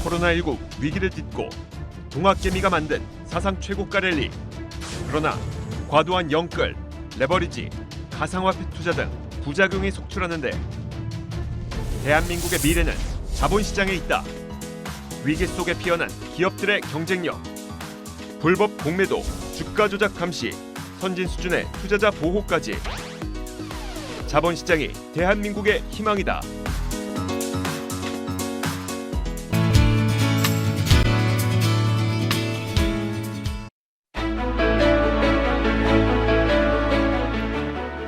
코로나19 위기를 딛고 동학개미가 만든 사상 최고가 랠리. 그러나 과도한 영끌, 레버리지, 가상화폐 투자 등 부작용이 속출하는데 대한민국의 미래는 자본시장에 있다. 위기 속에 피어난 기업들의 경쟁력, 불법 공매도, 주가 조작 감시, 선진 수준의 투자자 보호까지. 자본시장이 대한민국의 희망이다.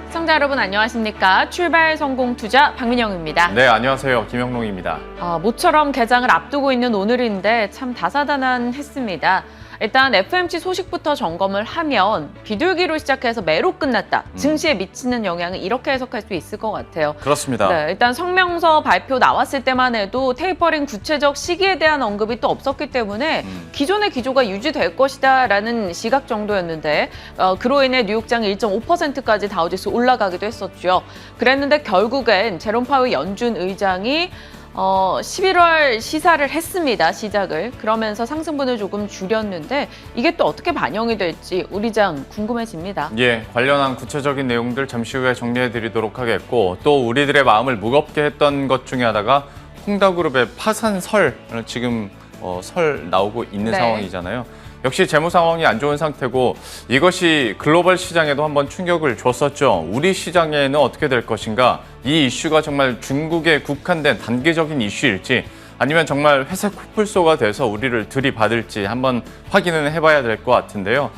시청자 여러분 안녕하십니까? 출발 성공 투자 박민영입니다. 네, 안녕하세요. 김영롱입니다. 모처럼 개장을 앞두고 있는 오늘인데 참 다사다난했습니다. 일단 FOMC 소식부터 점검을 하면 비둘기로 시작해서 매로 끝났다. 증시에 미치는 영향을 이렇게 해석할 수 있을 것 같아요. 그렇습니다. 네, 일단 성명서 발표 나왔을 때만 해도 테이퍼링 구체적 시기에 대한 언급이 또 없었기 때문에 기존의 기조가 유지될 것이다라는 시각 정도였는데 그로 인해 뉴욕장이 1.5%까지 다우지수 올라가기도 했었죠. 그랬는데 결국엔 제롬 파월 연준 의장이 11월 시사를 했습니다. 시작을. 그러면서 상승분을 조금 줄였는데 이게 또 어떻게 반영이 될지 우리 장 궁금해집니다. 예, 관련한 구체적인 내용들 잠시 후에 정리해드리도록 하겠고, 또 우리들의 마음을 무겁게 했던 것 중에 하나가 홍다그룹의 파산설, 지금 설 나오고 있는 네. 상황이잖아요. 역시 재무 상황이 안 좋은 상태고 이것이 글로벌 시장에도 한번 충격을 줬었죠. 우리 시장에는 어떻게 될 것인가? 이 이슈가 정말 중국에 국한된 단계적인 이슈일지 아니면 정말 회색 코뿔소가 돼서 우리를 들이받을지 한번 확인은 해봐야 될 것 같은데요.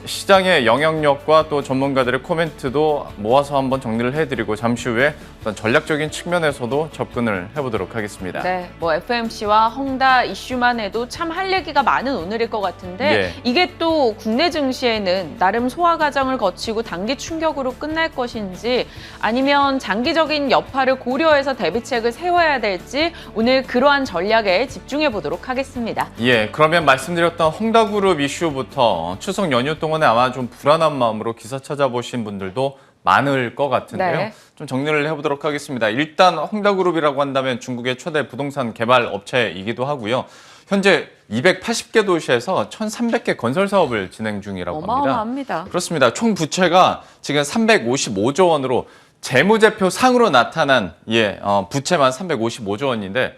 시장의 영향력과 또 전문가들의 코멘트도 모아서 한번 정리를 해드리고 잠시 후에 어떤 전략적인 측면에서도 접근을 해보도록 하겠습니다. 네, FOMC와 헝다 이슈만 해도 참 할 얘기가 많은 오늘일 것 같은데 예. 이게 또 국내 증시에는 나름 소화 과정을 거치고 단기 충격으로 끝날 것인지 아니면 장기적인 여파를 고려해서 대비책을 세워야 될지 오늘 그러한 전략에 집중해 보도록 하겠습니다. 예, 그러면 말씀드렸던 홍다그룹 이슈부터 추석 연휴 동안에 아마 좀 불안한 마음으로 기사 찾아보신 분들도 많을 것 같은데요. 네. 좀 정리를 해보도록 하겠습니다. 일단 홍다그룹이라고 한다면 중국의 최대 부동산 개발 업체이기도 하고요. 현재 280개 도시에서 1,300개 건설 사업을 진행 중이라고 합니다. 어마어마합니다. 그렇습니다. 총 부채가 지금 355조 원으로 재무제표 상으로 나타난 부채만 355조 원인데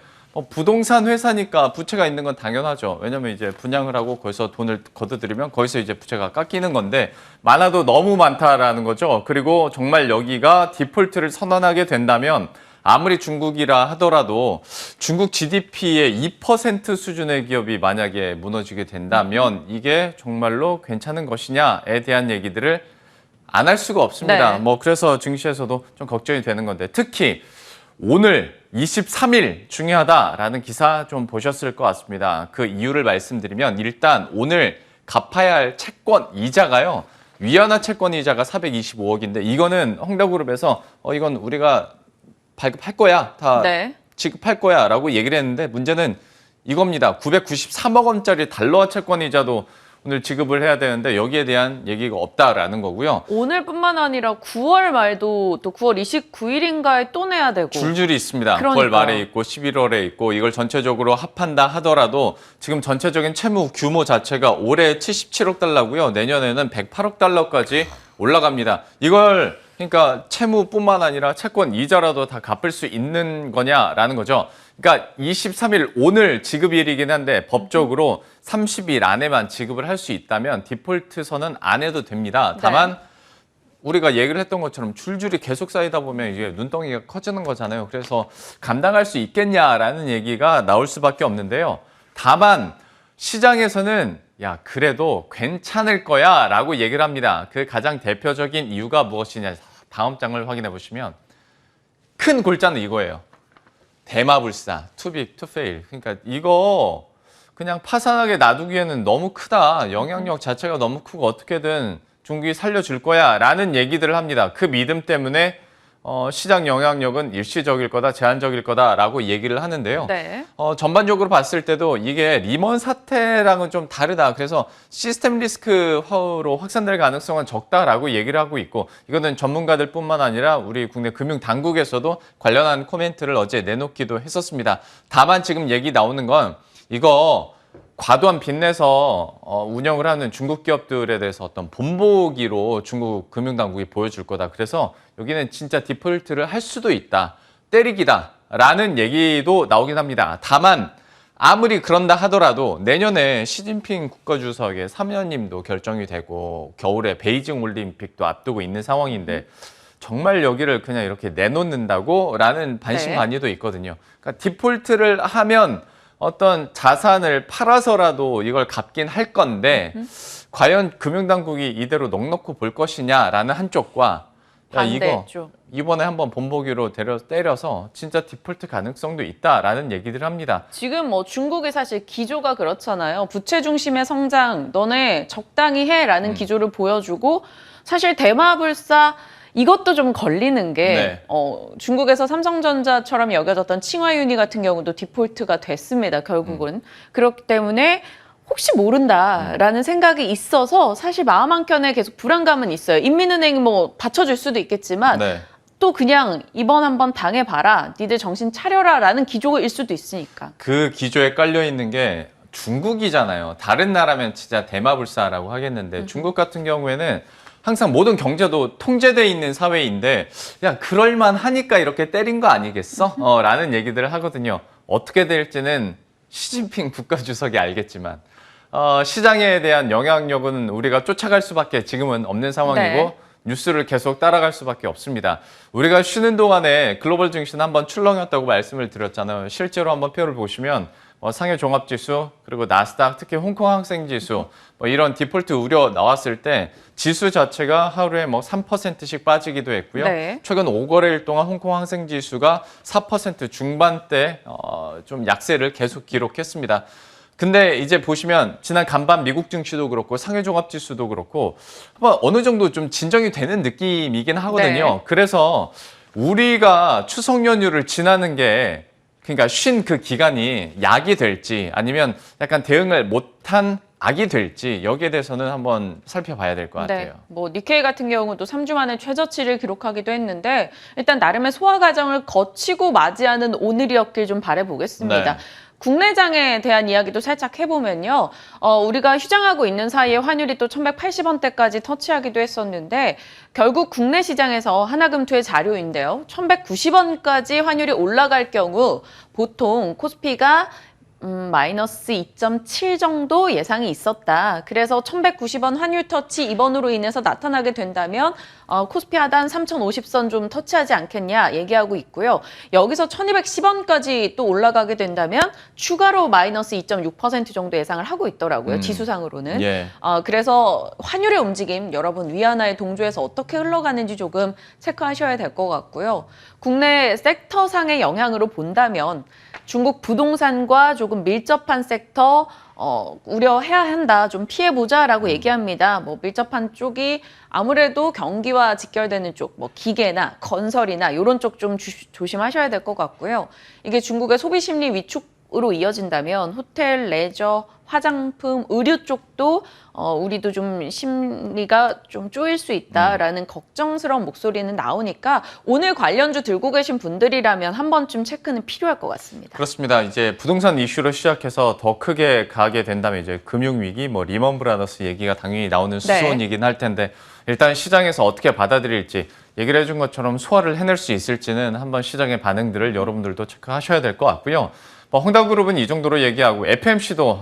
부동산 회사니까 부채가 있는 건 당연하죠. 왜냐면 이제 분양을 하고 거기서 돈을 거둬들이면 거기서 이제 부채가 깎이는 건데 많아도 너무 많다라는 거죠. 그리고 정말 여기가 디폴트를 선언하게 된다면 아무리 중국이라 하더라도 중국 GDP의 2% 수준의 기업이 만약에 무너지게 된다면 이게 정말로 괜찮은 것이냐에 대한 얘기들을 안 할 수가 없습니다. 네. 그래서 증시에서도 좀 걱정이 되는 건데 특히 오늘 23일 중요하다라는 기사 좀 보셨을 것 같습니다. 그 이유를 말씀드리면 일단 오늘 갚아야 할 채권 이자가요. 위안화 채권 이자가 425억인데 이거는 홍다그룹에서 이건 우리가 발급할 거야. 다 네. 지급할 거야 라고 얘기를 했는데 문제는 이겁니다. 993억 원짜리 달러 채권 이자도 오늘 지급을 해야 되는데 여기에 대한 얘기가 없다라는 거고요. 오늘뿐만 아니라 9월 말도 또 9월 29일인가에 또 내야 되고 줄줄이 있습니다. 그러니까. 9월 말에 있고 11월에 있고 이걸 전체적으로 합한다 하더라도 지금 전체적인 채무 규모 자체가 올해 77억 달러고요. 내년에는 108억 달러까지 올라갑니다. 이걸 그러니까 채무뿐만 아니라 채권 이자라도 다 갚을 수 있는 거냐라는 거죠. 그러니까 23일 오늘 지급일이긴 한데 법적으로 30일 안에만 지급을 할 수 있다면 디폴트 선언 안 해도 됩니다. 다만 우리가 얘기를 했던 것처럼 줄줄이 계속 쌓이다 보면 이게 눈덩이가 커지는 거잖아요. 그래서 감당할 수 있겠냐라는 얘기가 나올 수밖에 없는데요. 다만 시장에서는 야 그래도 괜찮을 거야 라고 얘기를 합니다. 그 가장 대표적인 이유가 무엇이냐. 다음 장을 확인해 보시면 큰 골자는 이거예요. 대마불사, too big to fail. 그러니까 이거 그냥 파산하게 놔두기에는 너무 크다. 영향력 자체가 너무 크고 어떻게든 중국이 살려줄 거야 라는 얘기들을 합니다. 그 믿음 때문에 시장 영향력은 일시적일 거다, 제한적일 거다라고 얘기를 하는데요. 네. 전반적으로 봤을 때도 이게 리먼 사태랑은 좀 다르다. 그래서 시스템 리스크로 확산될 가능성은 적다라고 얘기를 하고 있고, 이거는 전문가들뿐만 아니라 우리 국내 금융 당국에서도 관련한 코멘트를 어제 내놓기도 했었습니다. 다만 지금 얘기 나오는 건 이거 과도한 빚내서 운영을 하는 중국 기업들에 대해서 어떤 본보기로 중국 금융당국이 보여줄 거다. 그래서 여기는 진짜 디폴트를 할 수도 있다. 때리기다. 라는 얘기도 나오긴 합니다. 다만 아무리 그런다 하더라도 내년에 시진핑 국가주석의 3년임도 결정이 되고 겨울에 베이징 올림픽도 앞두고 있는 상황인데 정말 여기를 그냥 이렇게 내놓는다고? 라는 반신반의도 있거든요. 그러니까 디폴트를 하면 어떤 자산을 팔아서라도 이걸 갚긴 할 건데 과연 금융당국이 이대로 넉넉히 볼 것이냐라는 한쪽과 야, 이거 이번에 한번 본보기로 때려서 진짜 디폴트 가능성도 있다라는 얘기들 합니다. 지금 뭐 중국이 사실 기조가 그렇잖아요. 부채 중심의 성장, 너네 적당히 해라는 기조를 보여주고 사실 대마불사 이것도 좀 걸리는 게 중국에서 삼성전자처럼 여겨졌던 칭화유니 같은 경우도 디폴트가 됐습니다. 결국은. 그렇기 때문에 혹시 모른다라는 생각이 있어서 사실 마음 한켠에 계속 불안감은 있어요. 인민은행이 뭐 받쳐줄 수도 있겠지만 또 그냥 이번 한번 당해봐라. 니들 정신 차려라 라는 기조일 수도 있으니까. 그 기조에 깔려있는 게 중국이잖아요. 다른 나라면 진짜 대마불사라고 하겠는데 중국 같은 경우에는 항상 모든 경제도 통제되어 있는 사회인데 야 그럴만 하니까 이렇게 때린 거 아니겠어? 라는 얘기들을 하거든요. 어떻게 될지는 시진핑 국가주석이 알겠지만 시장에 대한 영향력은 우리가 쫓아갈 수밖에 지금은 없는 상황이고 뉴스를 계속 따라갈 수밖에 없습니다. 우리가 쉬는 동안에 글로벌 증시는 한번 출렁였다고 말씀을 드렸잖아요. 실제로 한번 표를 보시면 상해 종합지수 그리고 나스닥 특히 홍콩 항생지수 이런 디폴트 우려 나왔을 때 지수 자체가 하루에 3%씩 빠지기도 했고요. 최근 5거래일 동안 홍콩 항생지수가 4% 중반대 좀 약세를 계속 기록했습니다. 근데 이제 보시면 지난 간밤 미국 증시도 그렇고 상해 종합지수도 그렇고 어느 정도 좀 진정이 되는 느낌이긴 하거든요. 그래서 우리가 추석 연휴를 지나는 게 그러니까 쉰 그 기간이 약이 될지 아니면 약간 대응을 못한 악이 될지 여기에 대해서는 한번 살펴봐야 될 것 같아요. 뭐 니케이 같은 경우도 3주 만에 최저치를 기록하기도 했는데 일단 나름의 소화 과정을 거치고 맞이하는 오늘이었길 좀 바라보겠습니다. 국내장에 대한 이야기도 살짝 해보면요. 우리가 휴장하고 있는 사이에 환율이 또 1180원대까지 터치하기도 했었는데 결국 국내 시장에서 하나금투의 자료인데요. 1190원까지 환율이 올라갈 경우 보통 코스피가 마이너스 2.7 정도 예상이 있었다. 그래서 1190원 환율 터치 이번으로 인해서 나타나게 된다면 코스피 하단 3050선 좀 터치하지 않겠냐 얘기하고 있고요. 여기서 1210원까지 또 올라가게 된다면 추가로 마이너스 2.6% 정도 예상을 하고 있더라고요. 지수상으로는. 그래서 환율의 움직임 여러분 위안화의 동조에서 어떻게 흘러가는지 조금 체크하셔야 될 것 같고요. 국내 섹터상의 영향으로 본다면 중국 부동산과 조금 밀접한 섹터 우려해야 한다. 좀 피해보자라고 얘기합니다. 뭐 밀접한 쪽이 아무래도 경기와 직결되는 쪽, 뭐 기계나 건설이나 이런 쪽 좀 조심하셔야 될 것 같고요. 이게 중국의 소비 심리 위축으로 이어진다면 호텔, 레저, 화장품, 의류 쪽도 우리도 좀 심리가 좀 쪼일 수 있다라는 걱정스러운 목소리는 나오니까 오늘 관련주 들고 계신 분들이라면 한 번쯤 체크는 필요할 것 같습니다. 그렇습니다. 이제 부동산 이슈로 시작해서 더 크게 가게 된다면 이제 금융위기, 뭐 리먼 브라더스 얘기가 당연히 나오는 수순이긴 할 텐데 일단 시장에서 어떻게 받아들일지 얘기를 해준 것처럼 소화를 해낼 수 있을지는 한번 시장의 반응들을 여러분들도 체크하셔야 될 것 같고요. 홍다그룹은 이 정도로 얘기하고 FMC도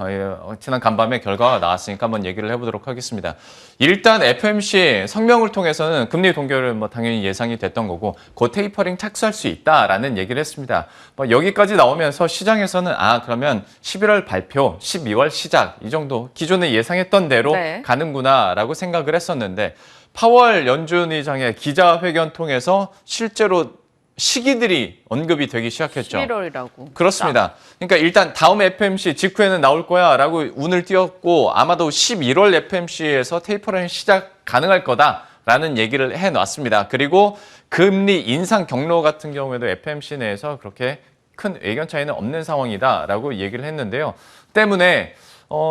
지난 간밤에 결과가 나왔으니까 한번 얘기를 해보도록 하겠습니다. 일단 FMC 성명을 통해서는 금리 동결은 당연히 예상이 됐던 거고 곧 테이퍼링 착수할 수 있다라는 얘기를 했습니다. 여기까지 나오면서 시장에서는 그러면 11월 발표, 12월 시작 이 정도 기존에 예상했던 대로 가는구나라고 생각을 했었는데 파월 연준 의장의 기자회견 통해서 실제로 시기들이 언급이 되기 시작했죠. 11월이라고. 그렇습니다. 그러니까 일단 다음 FMC 직후에는 나올 거야 라고 운을 띄웠고 아마도 11월 FMC에서 테이퍼링 시작 가능할 거다 라는 얘기를 해놨습니다. 그리고 금리 인상 경로 같은 경우에도 FMC 내에서 그렇게 큰 의견 차이는 없는 상황이다라고 얘기를 했는데요. 때문에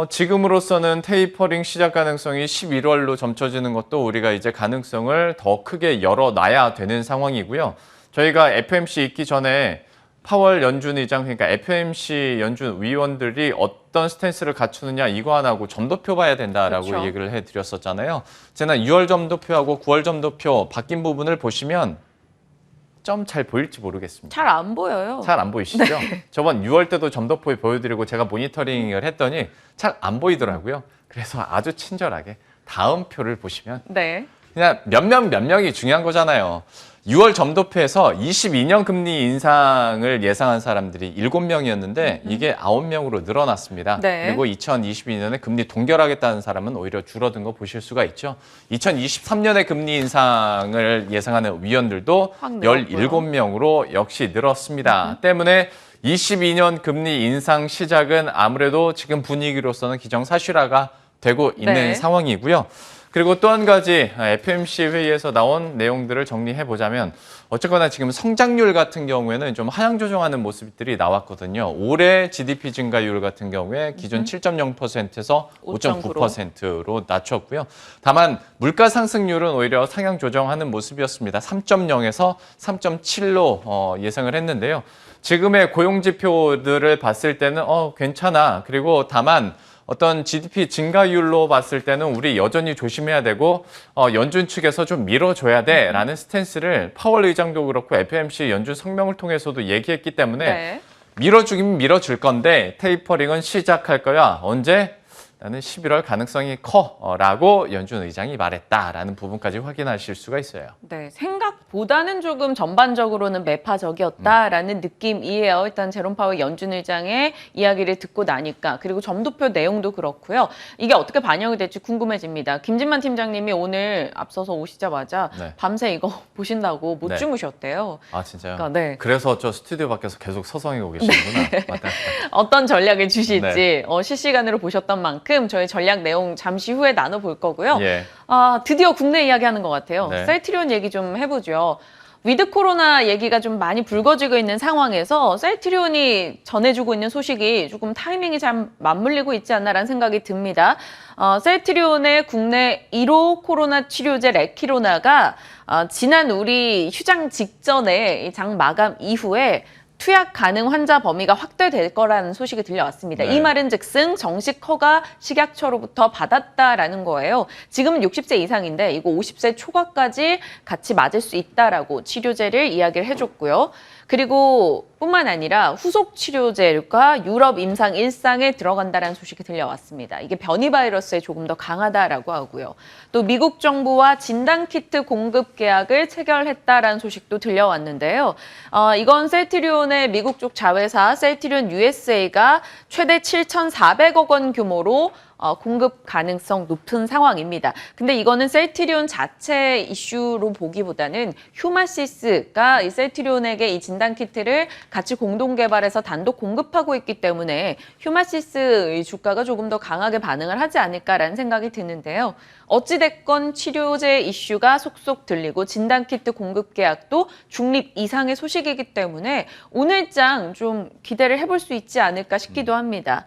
지금으로서는 테이퍼링 시작 가능성이 11월로 점쳐지는 것도 우리가 이제 가능성을 더 크게 열어놔야 되는 상황이고요. 저희가 FMC 있기 전에 파월 연준 의장, 그러니까 FMC 연준 위원들이 어떤 스탠스를 갖추느냐 이거 하나하고 점도표 봐야 된다라고 그렇죠. 얘기를 해드렸었잖아요. 지난 6월 점도표하고 9월 점도표 바뀐 부분을 보시면 좀 잘 보일지 모르겠습니다. 잘 안 보여요. 잘 안 보이시죠? 저번 6월 때도 점도표 보여드리고 제가 모니터링을 했더니 잘 안 보이더라고요. 그래서 아주 친절하게 다음 표를 보시면 네. 그냥 몇 명이 중요한 거잖아요. 6월 점도표에서 22년 금리 인상을 예상한 사람들이 7명이었는데 이게 9명으로 늘어났습니다. 네. 그리고 2022년에 금리 동결하겠다는 사람은 오히려 줄어든 거 보실 수가 있죠. 2023년에 금리 인상을 예상하는 위원들도 확 늘었고요. 17명으로 역시 늘었습니다. 때문에 22년 금리 인상 시작은 아무래도 지금 분위기로서는 기정사실화가 되고 있는 네. 상황이고요. 그리고 또 한 가지 FMC 회의에서 나온 내용들을 정리해 보자면 어쨌거나 지금 성장률 같은 경우에는 좀 하향 조정하는 모습들이 나왔거든요. 올해 GDP 증가율 같은 경우에 기존 7.0%에서 5.9%로 낮췄고요. 다만 물가 상승률은 오히려 상향 조정하는 모습이었습니다. 3.0에서 3.7로 예상을 했는데요. 지금의 고용 지표들을 봤을 때는 괜찮아. 그리고 다만 어떤 GDP 증가율로 봤을 때는 우리 여전히 조심해야 되고 연준 측에서 좀 밀어줘야 돼라는 스탠스를 파월 의장도 그렇고 FMC 연준 성명을 통해서도 얘기했기 때문에 네. 밀어주긴 밀어줄 건데 테이퍼링은 시작할 거야. 언제? 나는 11월 가능성이 커라고 연준 의장이 말했다라는 부분까지 확인하실 수가 있어요. 네, 생각보다는 조금 전반적으로는 매파적이었다라는 느낌이에요. 일단 제롬 파월 연준 의장의 이야기를 듣고 나니까. 그리고 점도표 내용도 그렇고요. 이게 어떻게 반영이 될지 궁금해집니다. 김진만 팀장님이 오늘 앞서서 오시자마자 네. 밤새 이거 보신다고 못 네. 주무셨대요. 아 진짜요? 그러니까, 네. 그래서 저 스튜디오 밖에서 계속 서성이고 계시는구나. 맞다, 맞다. 어떤 전략을 주실지 네. 실시간으로 보셨던 만큼 저희 전략 내용 잠시 후에 나눠볼 거고요. 예. 드디어 국내 이야기하는 것 같아요. 네. 셀트리온 얘기 좀 해보죠. 위드 코로나 얘기가 좀 많이 불거지고 있는 상황에서 셀트리온이 전해주고 있는 소식이 조금 타이밍이 잘 맞물리고 있지 않나라는 생각이 듭니다. 셀트리온의 국내 1호 코로나 치료제 레키로나가 지난 우리 휴장 직전에 장 마감 이후에 투약 가능 환자 범위가 확대될 거라는 소식이 들려왔습니다. 네. 이 말은 즉슨 정식 허가 식약처로부터 받았다라는 거예요. 지금은 60세 이상인데 이거 50세 초과까지 같이 맞을 수 있다라고 치료제를 이야기를 해줬고요. 그리고 뿐만 아니라 후속 치료제가 유럽 임상 1상에 들어간다는 소식이 들려왔습니다. 이게 변이 바이러스에 조금 더 강하다라고 하고요. 또 미국 정부와 진단키트 공급 계약을 체결했다라는 소식도 들려왔는데요. 이건 셀트리온의 미국 쪽 자회사 셀트리온 USA가 최대 7,400억 원 규모로 공급 가능성 높은 상황입니다. 근데 이거는 셀트리온 자체 이슈로 보기보다는 휴마시스가 이 셀트리온에게 이 진단키트를 같이 공동 개발해서 단독 공급하고 있기 때문에 휴마시스의 주가가 조금 더 강하게 반응을 하지 않을까라는 생각이 드는데요. 어찌됐건 치료제 이슈가 속속 들리고 진단키트 공급 계약도 중립 이상의 소식이기 때문에 오늘장 좀 기대를 해볼 수 있지 않을까 싶기도 합니다.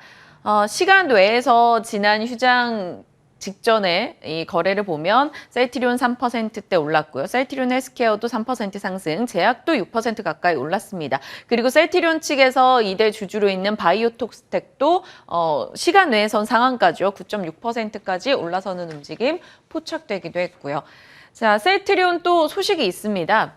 시간 외에서 지난 휴장 직전에 이 거래를 보면 셀트리온 3%대 올랐고요. 셀트리온 헬스케어도 3% 상승, 제약도 6% 가까이 올랐습니다. 그리고 셀트리온 측에서 2대 주주로 있는 바이오톡스텍도 시간 외에선 상한가죠. 9.6%까지 올라서는 움직임 포착되기도 했고요. 자, 셀트리온 또 소식이 있습니다.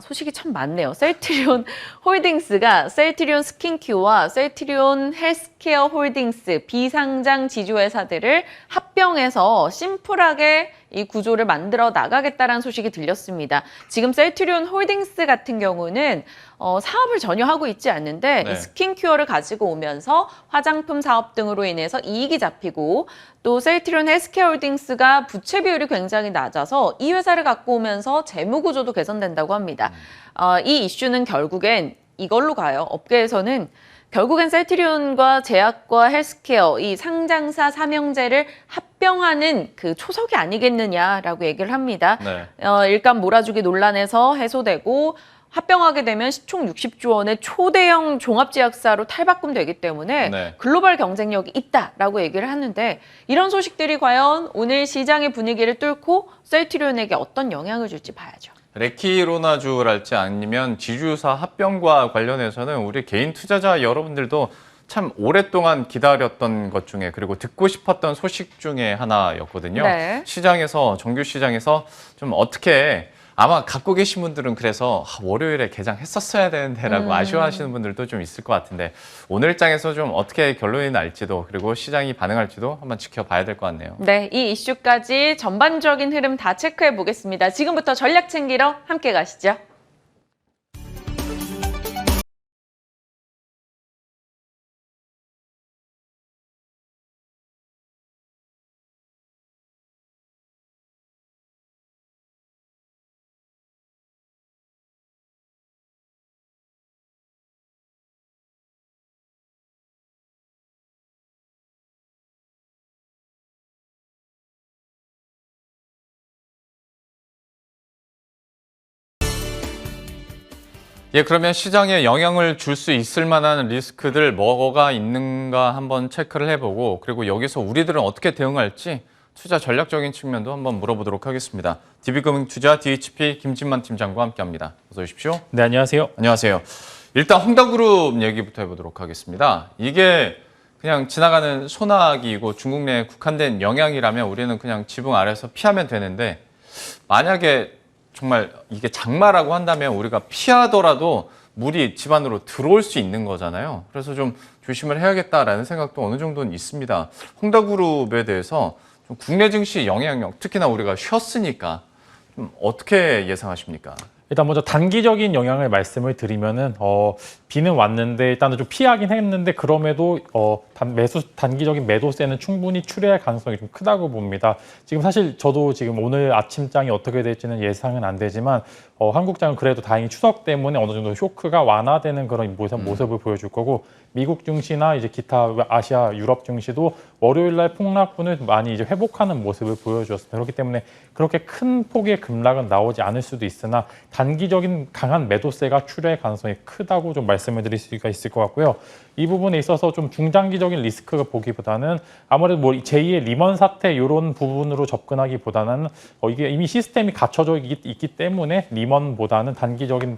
소식이 참 많네요. 셀트리온 홀딩스가 셀트리온 스킨큐어와 셀트리온 헬스케어 홀딩스 비상장 지주회사들을 합병해서 심플하게 이 구조를 만들어 나가겠다라는 소식이 들렸습니다. 지금 셀트리온 홀딩스 같은 경우는 사업을 전혀 하고 있지 않는데 네. 이 스킨큐어를 가지고 오면서 화장품 사업 등으로 인해서 이익이 잡히고 또 셀트리온 헬스케어 홀딩스가 부채 비율이 굉장히 낮아서 이 회사를 갖고 오면서 재무 구조도 개선된다고 합니다. 이 이슈는 결국엔 이걸로 가요. 업계에서는 결국엔 셀트리온과 제약과 헬스케어 이 상장사 삼형제를 합병하는 그 초석이 아니겠느냐라고 얘기를 합니다. 네. 일감 몰아주기 논란에서 해소되고 합병하게 되면 시총 60조 원의 초대형 종합제약사로 탈바꿈되기 때문에 네. 글로벌 경쟁력이 있다라고 얘기를 하는데 이런 소식들이 과연 오늘 시장의 분위기를 뚫고 셀트리온에게 어떤 영향을 줄지 봐야죠. 레키로나주랄지 아니면 지주사 합병과 관련해서는 우리 개인 투자자 여러분들도 참 오랫동안 기다렸던 것 중에 그리고 듣고 싶었던 소식 중에 하나였거든요. 네. 시장에서 정규 시장에서 좀 어떻게 아마 갖고 계신 분들은 그래서 월요일에 개장했었어야 되는데라고 아쉬워하시는 분들도 좀 있을 것 같은데 오늘 장에서 좀 어떻게 결론이 날지도 그리고 시장이 반응할지도 한번 지켜봐야 될 것 같네요. 네, 이 이슈까지 전반적인 흐름 다 체크해 보겠습니다. 지금부터 전략 챙기러 함께 가시죠. 예, 그러면 시장에 영향을 줄 수 있을 만한 리스크들 뭐가 있는가 한번 체크를 해보고 그리고 여기서 우리들은 어떻게 대응할지 투자 전략적인 측면도 한번 물어보도록 하겠습니다. DB금융투자 DHP 김진만 팀장과 함께합니다. 어서 오십시오. 네, 안녕하세요. 안녕하세요. 일단 홍다그룹 얘기부터 해보도록 하겠습니다. 이게 그냥 지나가는 소나기이고 중국 내에 국한된 영향이라면 우리는 그냥 지붕 아래서 피하면 되는데 만약에 정말 이게 장마라고 한다면 우리가 피하더라도 물이 집 안으로 들어올 수 있는 거잖아요. 그래서 좀 조심을 해야겠다라는 생각도 어느 정도는 있습니다. 홍다그룹에 대해서 좀 국내 증시 영향력, 특히나 우리가 쉬었으니까 좀 어떻게 예상하십니까? 일단 먼저 단기적인 영향을 말씀을 드리면은 비는 왔는데 일단은 좀 피하긴 했는데 그럼에도 단기적인 매도세는 충분히 출회할 가능성이 좀 크다고 봅니다. 지금 사실 저도 지금 오늘 아침장이 어떻게 될지는 예상은 안 되지만 한국장은 그래도 다행히 추석 때문에 어느 정도 쇼크가 완화되는 그런 모습을 보여줄 거고 미국 증시나 이제 기타 아시아, 유럽 증시도 월요일 날 폭락분을 많이 이제 회복하는 모습을 보여주었습니다. 그렇기 때문에 그렇게 큰 폭의 급락은 나오지 않을 수도 있으나 단기적인 강한 매도세가 출회할 가능성이 크다고 좀 말씀을 드릴 수가 있을 것 같고요. 이 부분에 있어서 좀 중장기적인 리스크가 보기보다는 아무래도 뭐 제2의 리먼 사태 이런 부분으로 접근하기보다는 이게 이미 시스템이 갖춰져 있기 때문에 리먼보다는 단기적인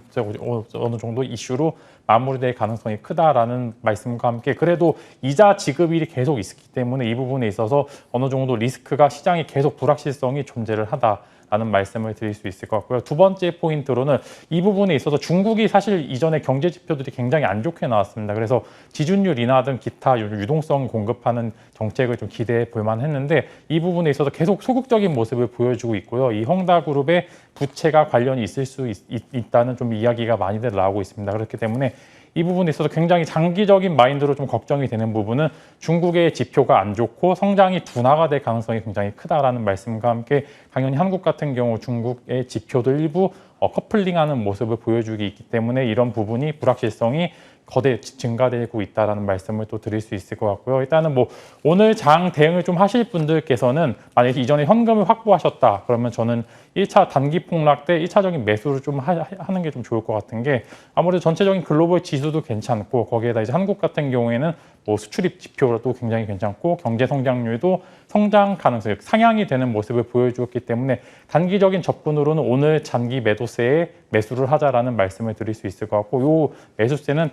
어느 정도 이슈로 마무리될 가능성이 크다라는 말씀과 함께 그래도 이자 지급일이 계속 있기 때문에 이 부분에 있어서 어느 정도 리스크가 시장이 계속 불확실성이 존재를 하다라는 말씀을 드릴 수 있을 것 같고요. 두 번째 포인트로는 이 부분에 있어서 중국이 사실 이전에 경제 지표들이 굉장히 안 좋게 나왔습니다. 그래서 지준율 인하 등 기타 유동성 공급하는 정책을 좀 기대해 볼 만했는데 이 부분에 있어서 계속 소극적인 모습을 보여주고 있고요. 이 헝다그룹의 부채가 관련이 있을 수 있다는 좀 이야기가 많이들 나오고 있습니다. 그렇기 때문에 이 부분에 있어서 굉장히 장기적인 마인드로 좀 걱정이 되는 부분은 중국의 지표가 안 좋고 성장이 둔화가 될 가능성이 굉장히 크다라는 말씀과 함께 당연히 한국 같은 경우 중국의 지표도 일부 커플링하는 모습을 보여주기 있기 때문에 이런 부분이 불확실성이 거대 증가되고 있다라는 말씀을 또 드릴 수 있을 것 같고요. 일단은 뭐 오늘 장 대응을 좀 하실 분들께서는 만약에 이전에 현금을 확보하셨다 그러면 저는 1차 단기 폭락 때 1차적인 매수를 좀 하는 게 좀 좋을 것 같은 게 아무래도 전체적인 글로벌 지수도 괜찮고 거기에다 이제 한국 같은 경우에는 뭐 수출입 지표도 굉장히 괜찮고 경제 성장률도 성장 가능성이 상향이 되는 모습을 보여주었기 때문에 단기적인 접근으로는 오늘 단기 매도세에 매수를 하자라는 말씀을 드릴 수 있을 것 같고 요 매수세는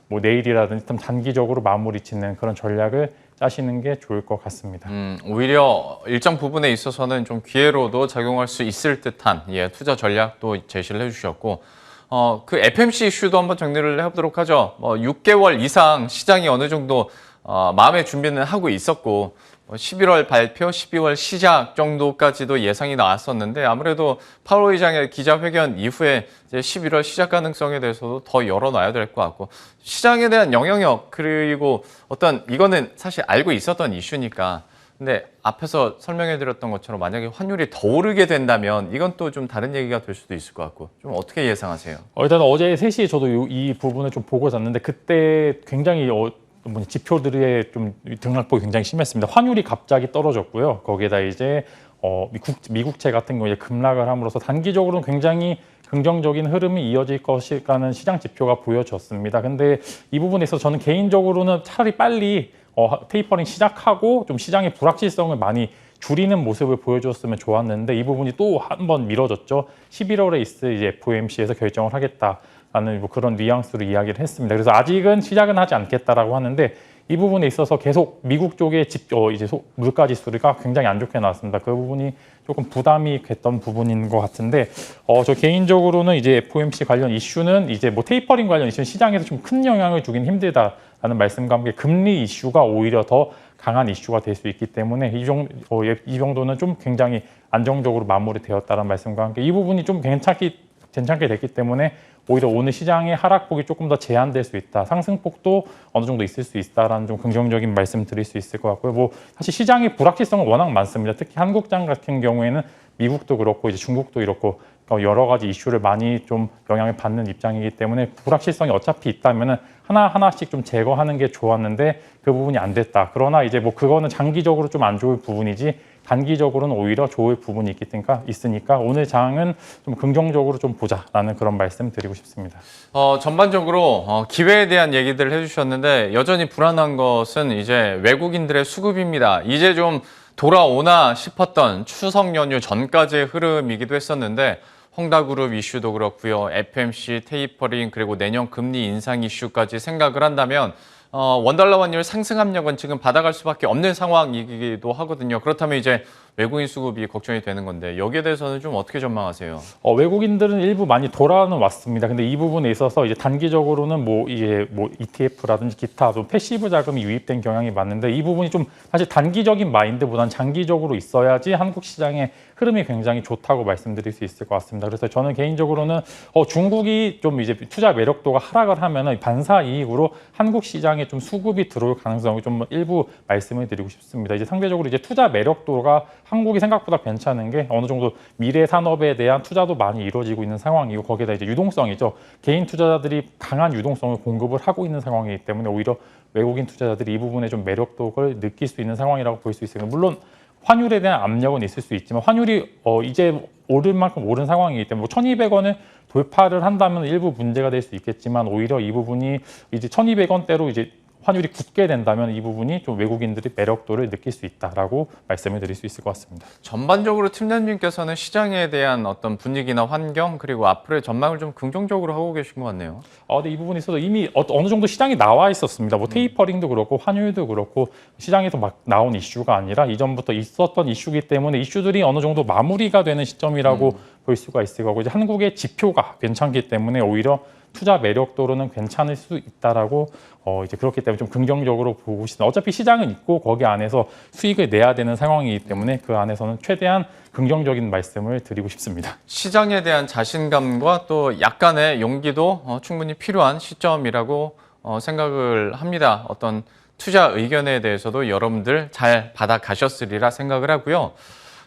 뭐 내일이라든지 좀 단기적으로 마무리 짓는 그런 전략을 짜시는 게 좋을 것 같습니다. 오히려 일정 부분에 있어서는 좀 기회로도 작용할 수 있을 듯한 투자 전략도 제시를 해주셨고 그 FMC 이슈도 한번 정리를 해보도록 하죠. 6개월 이상 시장이 어느 정도 마음의 준비는 하고 있었고 11월 발표, 12월 시작 정도까지도 예상이 나왔었는데 아무래도 파월 의장의 기자회견 이후에 이제 11월 시작 가능성에 대해서도 더 열어놔야 될 것 같고 시장에 대한 영향력 그리고 이거는 사실 알고 있었던 이슈니까 근데 앞에서 설명해드렸던 것처럼 만약에 환율이 더 오르게 된다면 이건 또 좀 다른 얘기가 될 수도 있을 것 같고 좀 어떻게 예상하세요? 일단 어제 3시에 저도 이 부분을 좀 보고 잤는데 그때 굉장히 지표들의 좀 등락폭이 굉장히 심했습니다. 환율이 갑자기 떨어졌고요. 거기에다 이제 미국채 같은 경우에 급락을 함으로써 단기적으로는 굉장히 긍정적인 흐름이 이어질 것이라는 시장 지표가 보여졌습니다. 근데 이 부분에 있어서 저는 개인적으로는 차라리 빨리 테이퍼링 시작하고 좀 시장의 불확실성을 많이 줄이는 모습을 보여줬으면 좋았는데 이 부분이 또 한 번 미뤄졌죠. 11월에 있을 이제 FOMC에서 결정을 하겠다라는 뭐 그런 뉘앙스로 이야기를 했습니다. 그래서 아직은 시작은 하지 않겠다라고 하는데 이 부분에 있어서 계속 미국 쪽의 이제 물가 지수가 굉장히 안 좋게 나왔습니다. 그 부분이 조금 부담이 됐던 부분인 것 같은데 저 개인적으로는 이제 FOMC 관련 이슈는 이제 뭐 테이퍼링 관련 이슈는 시장에서 좀 큰 영향을 주긴 힘들다라는 말씀과 함께 금리 이슈가 오히려 더 강한 이슈가 될 수 있기 때문에 이 정도는 좀 굉장히 안정적으로 마무리되었다는 말씀과 함께 이 부분이 좀 괜찮게 됐기 때문에 오히려 오늘 시장의 하락폭이 조금 더 제한될 수 있다. 상승폭도 어느 정도 있을 수 있다라는 좀 긍정적인 말씀 드릴 수 있을 것 같고요. 뭐 사실 시장의 불확실성은 워낙 많습니다. 특히 한국장 같은 경우에는 미국도 그렇고 이제 중국도 이렇고 여러 가지 이슈를 많이 좀 영향을 받는 입장이기 때문에 불확실성이 어차피 있다면은 하나하나씩 좀 제거하는 게 좋았는데 그 부분이 안 됐다. 그러나 이제 뭐 그거는 장기적으로 좀 안 좋을 부분이지 단기적으로는 오히려 좋을 부분이 있으니까 오늘 장은 좀 긍정적으로 좀 보자라는 그런 말씀 드리고 싶습니다. 전반적으로 기회에 대한 얘기들을 해주셨는데 여전히 불안한 것은 이제 외국인들의 수급입니다. 이제 좀 돌아오나 싶었던 추석 연휴 전까지의 흐름이기도 했었는데 헝다그룹 이슈도 그렇고요. FMC 테이퍼링 그리고 내년 금리 인상 이슈까지 생각을 한다면 원달러 환율 상승 압력은 지금 받아갈 수밖에 없는 상황이기도 하거든요. 그렇다면 이제 외국인 수급이 걱정이 되는 건데 여기에 대해서는 좀 어떻게 전망하세요? 외국인들은 일부 많이 돌아는 왔습니다. 근데 이 부분에 있어서 이제 단기적으로는 뭐 ETF라든지 기타 좀 패시브 자금이 유입된 경향이 많은데 이 부분이 좀 사실 단기적인 마인드보다는 장기적으로 있어야지 한국 시장의 흐름이 굉장히 좋다고 말씀드릴 수 있을 것 같습니다. 그래서 저는 개인적으로는 중국이 좀 이제 투자 매력도가 하락을 하면은 반사 이익으로 한국 시장에 좀 수급이 들어올 가능성이 좀 일부 말씀을 드리고 싶습니다. 이제 상대적으로 이제 투자 매력도가 한국이 생각보다 괜찮은 게 어느 정도 미래 산업에 대한 투자도 많이 이루어지고 있는 상황이고 거기에다 이제 유동성이죠. 개인 투자자들이 강한 유동성을 공급을 하고 있는 상황이기 때문에 오히려 외국인 투자자들이 이 부분에 좀 매력도를 느낄 수 있는 상황이라고 볼 수 있습니다. 물론 환율에 대한 압력은 있을 수 있지만 환율이 이제 오를 만큼 오른 상황이기 때문에 1,200원을 돌파를 한다면 일부 문제가 될 수 있겠지만 오히려 이 부분이 이제 1,200원대로 이제 환율이 굳게 된다면 이 부분이 좀 외국인들이 매력도를 느낄 수 있다라고 말씀을 드릴 수 있을 것 같습니다. 전반적으로 팀장님께서는 시장에 대한 어떤 분위기나 환경 그리고 앞으로의 전망을 좀 긍정적으로 하고 계신 것 같네요. 근데 이 부분에 있어서 이미 어느 정도 시장이 나와 있었습니다. 뭐 테이퍼링도 그렇고 환율도 그렇고 시장에서 막 나온 이슈가 아니라 이전부터 있었던 이슈이기 때문에 이슈들이 어느 정도 마무리가 되는 시점이라고 볼 수가 있을 거고 이제 한국의 지표가 괜찮기 때문에 오히려 투자 매력도로는 괜찮을 수 있다라고 이제 그렇기 때문에 좀 긍정적으로 보고 있습니다. 어차피 시장은 있고 거기 안에서 수익을 내야 되는 상황이기 때문에 그 안에서는 최대한 긍정적인 말씀을 드리고 싶습니다. 시장에 대한 자신감과 또 약간의 용기도 충분히 필요한 시점이라고 생각을 합니다. 어떤 투자 의견에 대해서도 여러분들 잘 받아가셨으리라 생각을 하고요.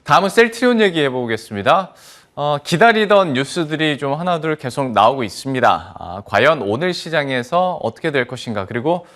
다음은 셀트리온 얘기해 보겠습니다. 기다리던 뉴스들이 좀 하나둘 계속 나오고 있습니다. 과연 오늘 시장에서 어떻게 될 것인가. 그리고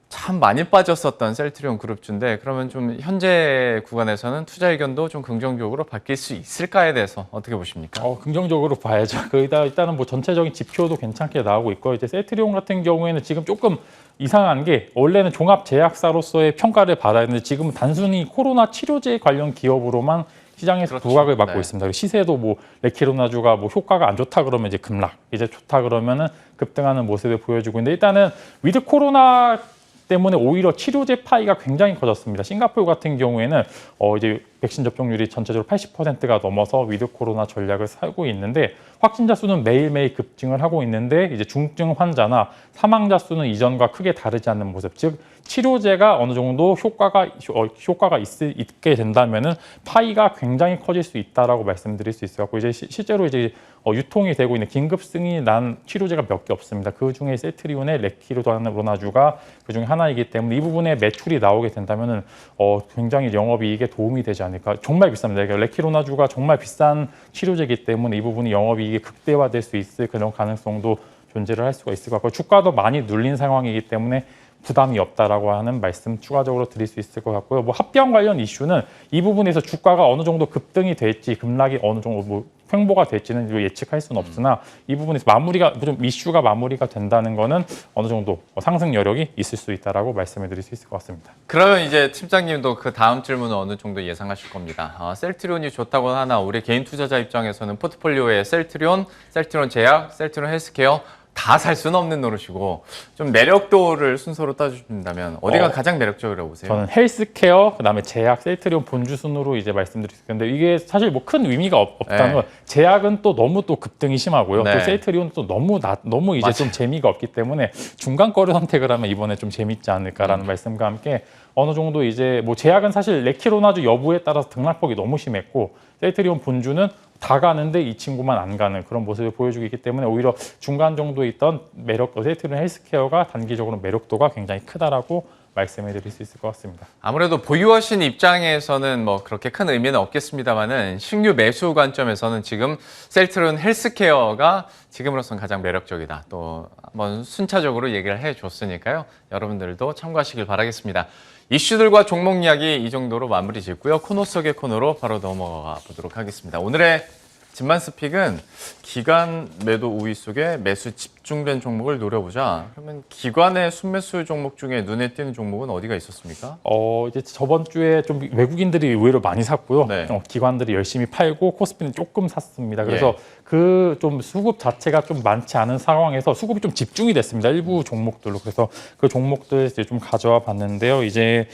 참 많이 빠졌었던 셀트리온 그룹주인데 그러면 좀 현재 구간에서는 투자 의견도 좀 긍정적으로 바뀔 수 있을까에 대해서 어떻게 보십니까? 긍정적으로 봐야죠. 일단은 뭐 전체적인 지표도 괜찮게 나오고 있고 이제 셀트리온 같은 경우에는 지금 조금 이상한 게 원래는 종합제약사로서의 평가를 받아야 되는데 지금 단순히 코로나 치료제 관련 기업으로만 시장에서 그렇죠. 부각을 받고 네. 있습니다. 시세도 뭐 레키로나주가 뭐 효과가 안 좋다 그러면 이제 급락, 이제 좋다 그러면은 급등하는 모습을 보여주고 있는데 일단은 위드 코로나 때문에 오히려 치료제 파이가 굉장히 커졌습니다. 싱가포르 같은 경우에는 이제 백신 접종률이 전체적으로 80%가 넘어서 위드 코로나 전략을 살고 있는데 확진자 수는 매일매일 급증을 하고 있는데 이제 중증 환자나 사망자 수는 이전과 크게 다르지 않는 모습. 즉 치료제가 어느 정도 효과가 있게 된다면은 파이가 굉장히 커질 수 있다라고 말씀드릴 수 있어 갖고 이제 실제로 이제 유통이 되고 있는 긴급 승인이 난 치료제가 몇 개 없습니다. 그 중에 셀트리온의 레키로나주가 그 중에 하나이기 때문에 이 부분에 매출이 나오게 된다면은 굉장히 영업이익에 도움이 되지 않을까. 정말 비쌉니다. 레키로나주가 정말 비싼 치료제이기 때문에 이 부분이 영업이익이 극대화될 수 있을 그런 가능성도 존재를 할 수가 있을 것 같고 주가도 많이 눌린 상황이기 때문에 부담이 없다라고 하는 말씀 추가적으로 드릴 수 있을 것 같고요. 뭐 합병 관련 이슈는 이 부분에서 주가가 어느 정도 급등이 될지 급락이 어느 정도 뭐 횡보가 될지는 예측할 수는 없으나 이 부분에서 마무리가 좀 이슈가 마무리가 된다는 거는 어느 정도 상승 여력이 있을 수 있다라고 말씀을 드릴 수 있을 것 같습니다. 그러면 이제 팀장님도 그 다음 질문은 어느 정도 예상하실 겁니다. 셀트리온이 좋다고 하나 우리 개인 투자자 입장에서는 포트폴리오에 셀트리온 제약, 셀트리온 헬스케어 다 살 수는 없는 노릇이고 좀 매력도를 순서로 따주신다면 어디가 가장 매력적이라고 보세요? 저는 헬스케어, 그다음에 제약, 셀트리온 본주 순으로 이제 말씀드릴 텐데 이게 사실 뭐 큰 의미가 없다는 네. 건 제약은 또 너무 또 급등이 심하고요. 네. 또 셀트리온 또 너무 이제 맞아요. 좀 재미가 없기 때문에 중간 거를 선택을 하면 이번에 좀 재밌지 않을까라는 말씀과 함께 어느 정도 이제 뭐 제약은 사실 레키로나주 여부에 따라서 등락폭이 너무 심했고 셀트리온 본주는 다 가는데 이 친구만 안 가는 그런 모습을 보여주고 있기 때문에 오히려 중간 정도에 있던 셀트리온 헬스케어가 단기적으로 매력도가 굉장히 크다라고 말씀해 드릴 수 있을 것 같습니다. 아무래도 보유하신 입장에서는 뭐 그렇게 큰 의미는 없겠습니다만은 신규 매수 관점에서는 지금 셀트리온 헬스케어가 지금으로서는 가장 매력적이다. 또 한번 순차적으로 얘기를 해줬으니까요. 여러분들도 참고하시길 바라겠습니다. 이슈들과 종목 이야기 이 정도로 마무리 짓고요. 코너 속의 코너로 바로 넘어가 보도록 하겠습니다. 오늘의 집만 스픽은 기관 매도 우위 속에 매수 집중된 종목을 노려보자. 그러면 기관의 순매수 종목 중에 눈에 띄는 종목은 어디가 있었습니까? 이제 저번 주에 좀 외국인들이 의외로 많이 샀고요. 네. 기관들이 열심히 팔고 코스피는 조금 샀습니다. 그래서 그 좀 수급 자체가 좀 많지 않은 상황에서 수급이 좀 집중이 됐습니다. 일부 종목들로. 그래서 그 종목들 이제 좀 가져와 봤는데요. 이제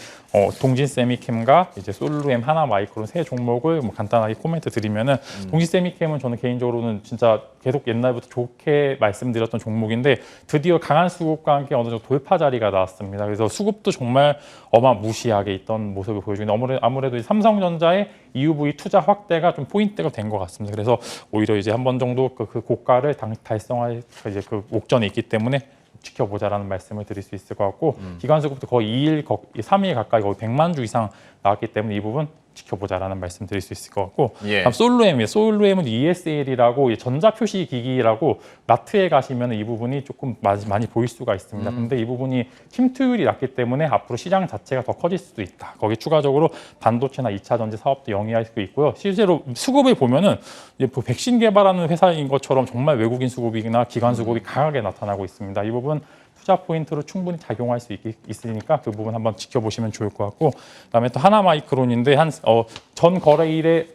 동진 세미캠과 이제 솔루엠, 하나마이크론 세 종목을 뭐 간단하게 코멘트 드리면은 동진 세미캠은 저는 개인적으로는 진짜 계속 옛날부터 좋게 말씀드렸던 종목인데 드디어 강한 수급과 함께 어느 정도 돌파 자리가 나왔습니다. 그래서 수급도 정말 어마무시하게 있던 모습을 보여주는데 아무래도 삼성전자의 EUV 투자 확대가 좀 포인트가 된 것 같습니다. 그래서 오히려 이제 한 번 정도 그 고가를 달성할 이제 그 옥전에 있기 때문에 지켜보자라는 말씀을 드릴 수 있을 것 같고 기관 수급도 거의 3일 가까이 거의 100만 주 이상 나왔기 때문에 이 부분 지켜보자라는 말씀 드릴 수 있을 것 같고 다음 솔루엠이에요. 솔루엠은 ESL이라고 전자표시 기기라고 마트에 가시면 이 부분이 조금 많이 보일 수가 있습니다. 근데 이 부분이 침투율이 낮기 때문에 앞으로 시장 자체가 더 커질 수도 있다. 거기 추가적으로 반도체나 2차 전지 사업도 영위할 수 있고요. 실제로 수급을 보면은 이제 백신 개발하는 회사인 것처럼 정말 외국인 수급이나 기관 수급이 강하게 나타나고 있습니다. 이 부분 투자 포인트로 충분히 작용할 수 있으니까 그 부분 한번 지켜보시면 좋을 것 같고 그다음에 또 하나마이크론인데 전 거래일에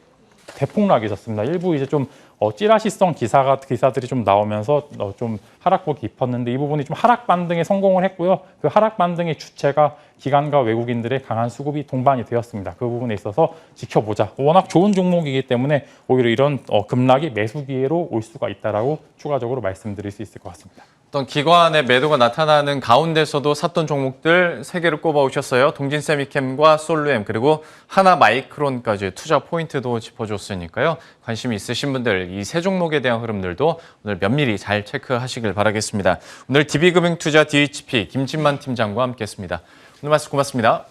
대폭락이 있었습니다. 일부 이제 좀 찌라시성 기사들이 좀 나오면서 좀 하락폭이 깊었는데 이 부분이 좀 하락 반등에 성공을 했고요. 그 하락 반등의 주체가 기관과 외국인들의 강한 수급이 동반이 되었습니다. 그 부분에 있어서 지켜보자. 워낙 좋은 종목이기 때문에 오히려 이런 급락이 매수 기회로 올 수가 있다라고 추가적으로 말씀드릴 수 있을 것 같습니다. 어떤 기관의 매도가 나타나는 가운데서도 샀던 종목들 3개를 꼽아오셨어요. 동진세미캠과 솔루엠 그리고 하나마이크론까지 투자 포인트도 짚어줬으니까요. 관심이 있으신 분들 이 세 종목에 대한 흐름들도 오늘 면밀히 잘 체크하시길 바라겠습니다. 오늘 DB금융투자 DHP 김진만 팀장과 함께했습니다. 오늘 말씀 고맙습니다.